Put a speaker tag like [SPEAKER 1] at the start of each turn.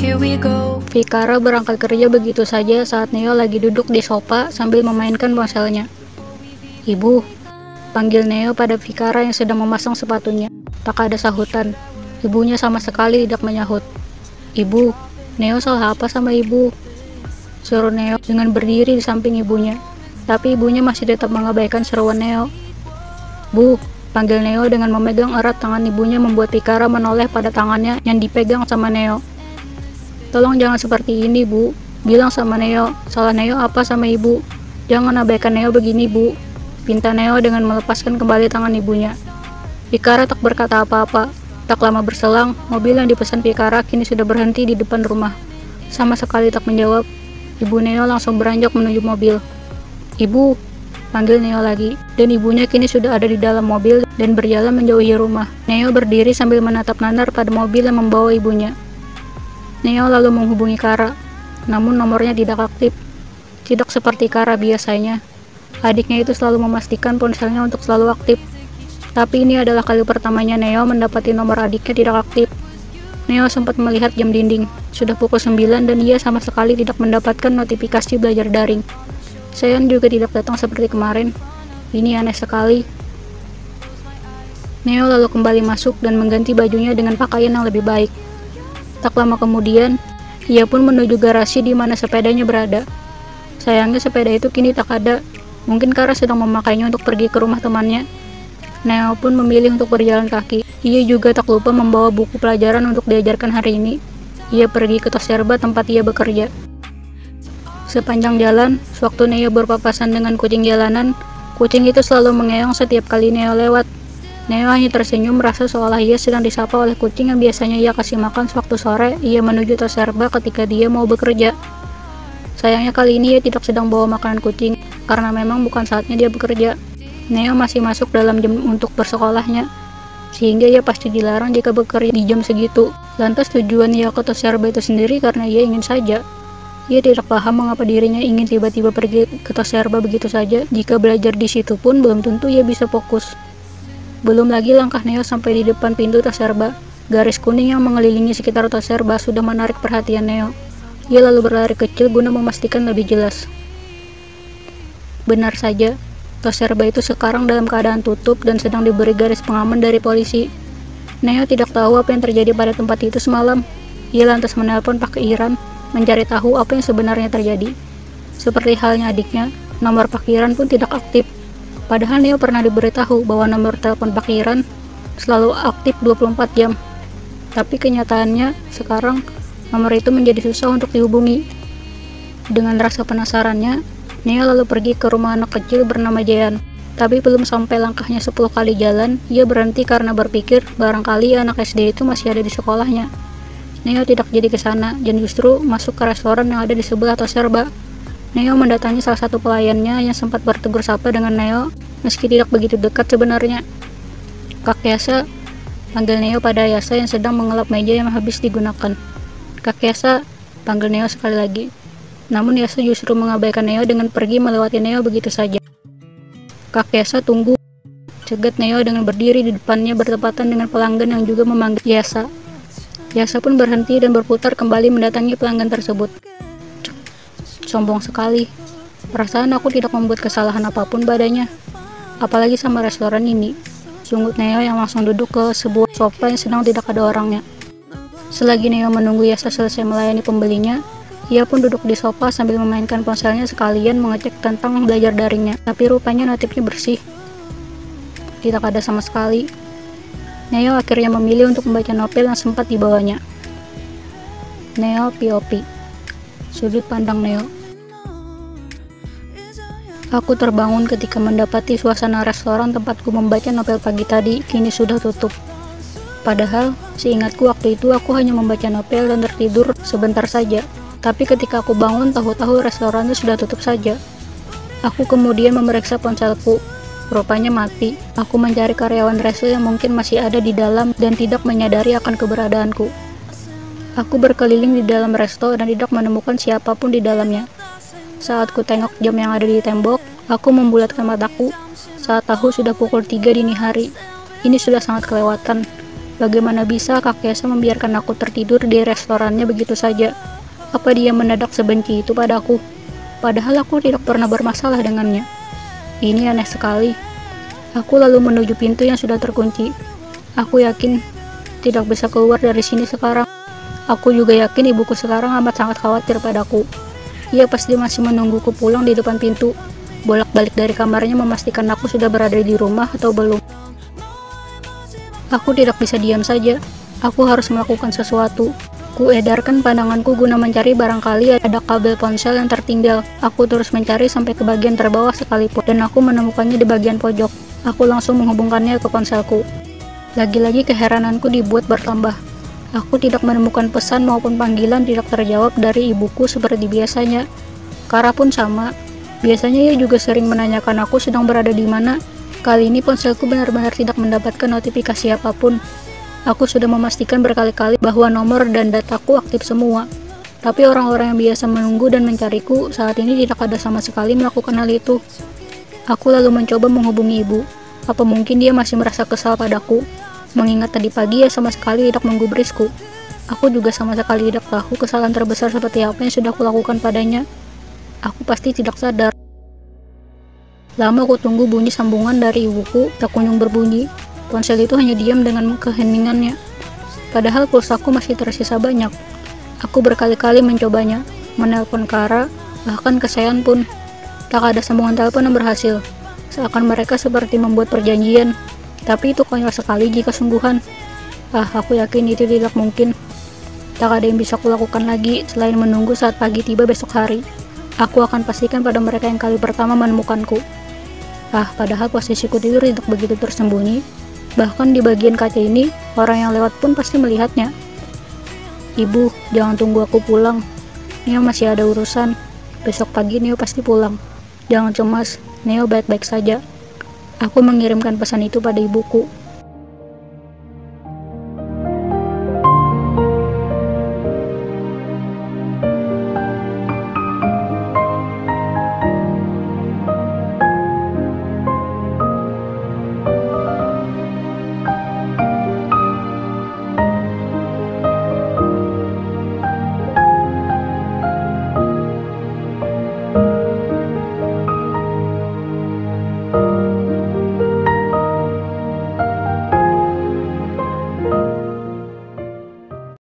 [SPEAKER 1] Here we go.
[SPEAKER 2] Vikara berangkat kerja begitu saja saat Neo lagi duduk di sofa sambil memainkan ponselnya. "Ibu," panggil Neo pada Vikara yang sedang memasang sepatunya. Tak ada sahutan. Ibunya sama sekali tidak menyahut. "Ibu, Neo salah apa sama ibu?" suruh Neo dengan berdiri di samping ibunya. Tapi ibunya masih tetap mengabaikan seruan Neo. "Bu," panggil Neo dengan memegang erat tangan ibunya membuat Vikara menoleh pada tangannya yang dipegang sama Neo. "Tolong jangan seperti ini, Bu. Bilang sama Neo, salah Neo apa sama ibu? Jangan abaikan Neo begini, Bu," pinta Neo dengan melepaskan kembali tangan ibunya. Vikara tak berkata apa-apa. Tak lama berselang, mobil yang dipesan Vikara kini sudah berhenti di depan rumah. Sama sekali tak menjawab. Ibu Neo langsung beranjak menuju mobil. "Ibu," panggil Neo lagi, dan ibunya kini sudah ada di dalam mobil dan berjalan menjauhi rumah. Neo berdiri sambil menatap nanar pada mobil yang membawa ibunya. Neo lalu menghubungi Kara, namun nomornya tidak aktif. Tidak seperti Kara biasanya. Adiknya itu selalu memastikan ponselnya untuk selalu aktif. Tapi ini adalah kali pertamanya Neo mendapati nomor adiknya tidak aktif. Neo sempat melihat jam dinding. Sudah pukul 9 dan ia sama sekali tidak mendapatkan notifikasi belajar daring. Seon juga tidak datang seperti kemarin. Ini aneh sekali. Neo lalu kembali masuk dan mengganti bajunya dengan pakaian yang lebih baik. Tak lama kemudian, ia pun menuju garasi di mana sepedanya berada. Sayangnya sepeda itu kini tak ada. Mungkin Kara sedang memakainya untuk pergi ke rumah temannya. Neo pun memilih untuk berjalan kaki. Ia juga tak lupa membawa buku pelajaran untuk diajarkan hari ini. Ia pergi ke Toserba tempat ia bekerja. Sepanjang jalan, sewaktu Neo berpapasan dengan kucing jalanan, kucing itu selalu mengeong setiap kali Neo lewat. Neo hanya tersenyum merasa seolah ia sedang disapa oleh kucing yang biasanya ia kasih makan sewaktu sore ia menuju Toserba ketika dia mau bekerja. Sayangnya kali ini ia tidak sedang bawa makanan kucing, karena memang bukan saatnya dia bekerja. Neo masih masuk dalam jam untuk bersekolahnya, sehingga ia pasti dilarang jika bekerja di jam segitu. Lantas tujuan ia ke Toserba itu sendiri karena ia ingin saja. Ia tidak paham mengapa dirinya ingin tiba-tiba pergi ke Toserba begitu saja, jika belajar di situ pun belum tentu ia bisa fokus. Belum lagi langkah Neo sampai di depan pintu Toserba. Garis kuning yang mengelilingi sekitar Toserba sudah menarik perhatian Neo. Ia lalu berlari kecil guna memastikan lebih jelas. Benar saja, Toserba itu sekarang dalam keadaan tutup dan sedang diberi garis pengaman dari polisi. Neo tidak tahu apa yang terjadi pada tempat itu semalam. Ia lantas menelpon Pak Iran, mencari tahu apa yang sebenarnya terjadi. Seperti halnya adiknya, nomor Pak Iran pun tidak aktif. Padahal Neo pernah diberitahu bahwa nomor telepon Pak Iran selalu aktif 24 jam. Tapi kenyataannya, sekarang nomor itu menjadi susah untuk dihubungi. Dengan rasa penasarannya, Neo lalu pergi ke rumah anak kecil bernama Jean. Tapi belum sampai langkahnya 10 kali jalan, ia berhenti karena berpikir barangkali anak SD itu masih ada di sekolahnya. Neo tidak jadi ke sana dan justru masuk ke restoran yang ada di sebelah Toserba. Neo mendatangi salah satu pelayannya yang sempat bertegur sapa dengan Neo, meski tidak begitu dekat sebenarnya. "Kak Yasa," panggil Neo pada Yasa yang sedang mengelap meja yang habis digunakan. "Kak Yasa," panggil Neo sekali lagi. Namun Yasa justru mengabaikan Neo dengan pergi melewati Neo begitu saja. "Kak Yasa, tunggu," cegat Neo dengan berdiri di depannya bertepatan dengan pelanggan yang juga memanggil Yasa. Yasa pun berhenti dan berputar kembali mendatangi pelanggan tersebut. Sombong sekali. Perasaan aku tidak membuat kesalahan apapun padanya. Apalagi sama restoran ini. Sunggut Neo yang langsung duduk ke sebuah sofa yang sedang tidak ada orangnya. Selagi Neo menunggu Yasa selesai melayani pembelinya, ia pun duduk di sofa sambil memainkan ponselnya sekalian mengecek tentang belajar daringnya. Tapi rupanya notifnya bersih. Tidak ada sama sekali. Neo akhirnya memilih untuk membaca novel yang sempat dibawanya. Neo POP. Sudut pandang Neo. Aku terbangun ketika mendapati suasana restoran tempatku membaca novel pagi tadi kini sudah tutup. Padahal, seingatku waktu itu aku hanya membaca novel dan tertidur sebentar saja. Tapi ketika aku bangun tahu-tahu restorannya sudah tutup saja. Aku kemudian memeriksa ponselku. Rupanya mati. Aku mencari karyawan resto yang mungkin masih ada di dalam dan tidak menyadari akan keberadaanku. Aku berkeliling di dalam resto dan tidak menemukan siapapun di dalamnya. Saat ku tengok jam yang ada di tembok, aku membulatkan mataku saat tahu sudah pukul 3 dini hari. Ini sudah sangat kelewatan. Bagaimana bisa Kak Yasa membiarkan aku tertidur di restorannya begitu saja? Apa dia mendadak sebenci itu padaku? Padahal aku tidak pernah bermasalah dengannya. Ini aneh sekali. Aku lalu menuju pintu yang sudah terkunci. Aku yakin tidak bisa keluar dari sini sekarang. Aku juga yakin ibuku sekarang amat sangat khawatir padaku. Ia pasti masih menungguku pulang di depan pintu, bolak-balik dari kamarnya memastikan aku sudah berada di rumah atau belum. Aku tidak bisa diam saja. Aku harus melakukan sesuatu. Kuedarkan pandanganku guna mencari barangkali ada kabel ponsel yang tertinggal. Aku terus mencari sampai ke bagian terbawah sekalipun, dan aku menemukannya di bagian pojok. Aku langsung menghubungkannya ke ponselku. Lagi-lagi keherananku dibuat bertambah. Aku tidak menemukan pesan maupun panggilan tidak terjawab dari ibuku seperti biasanya. Kara pun sama. Biasanya ia juga sering menanyakan aku sedang berada di mana. Kali ini ponselku benar-benar tidak mendapatkan notifikasi apapun. Aku sudah memastikan berkali-kali bahwa nomor dan dataku aktif semua. Tapi orang-orang yang biasa menunggu dan mencariku saat ini tidak ada sama sekali melakukan hal itu. Aku lalu mencoba menghubungi ibu. Apa mungkin dia masih merasa kesal padaku? Mengingat tadi pagi ia sama sekali tidak menggubrisku. Aku juga sama sekali tidak tahu kesalahan terbesar seperti apa yang sudah kulakukan padanya. Aku pasti tidak sadar. Lama aku tunggu bunyi sambungan dari ibuku, tak kunjung berbunyi. Ponsel itu hanya diam dengan keheningannya. Padahal pulsaku masih tersisa banyak. Aku berkali-kali mencobanya, menelpon Kara, bahkan ke Sean pun. Tak ada sambungan telepon yang berhasil. Seakan mereka seperti membuat perjanjian. Tapi itu konyol sekali jika sungguhan. Aku yakin itu tidak mungkin. Tak ada yang bisa kulakukan lagi selain menunggu saat pagi tiba besok hari. Aku akan pastikan pada mereka yang kali pertama menemukanku. Padahal posisiku tidur tidak begitu tersembunyi. Bahkan di bagian kaca ini, orang yang lewat pun pasti melihatnya. Ibu, jangan tunggu aku pulang. Neo masih ada urusan. Besok pagi Neo pasti pulang. Jangan cemas, Neo baik-baik saja. Aku mengirimkan pesan itu pada ibuku.